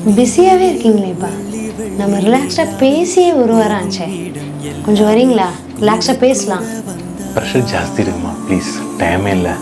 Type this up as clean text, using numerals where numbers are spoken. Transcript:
பிஸியாகவே இருக்கீங்களேப்பா. நம்ம ரிலாக்ஸ்டாக பேசியே ஒரு வாரம் ஆச்சே. கொஞ்சம் வரீங்களா? ரிலாக்ஸ்டாக பேசலாம். ப்ரெஷர் ஜாஸ்தி இருக்குமா, ப்ளீஸ். டைமே இல்லை.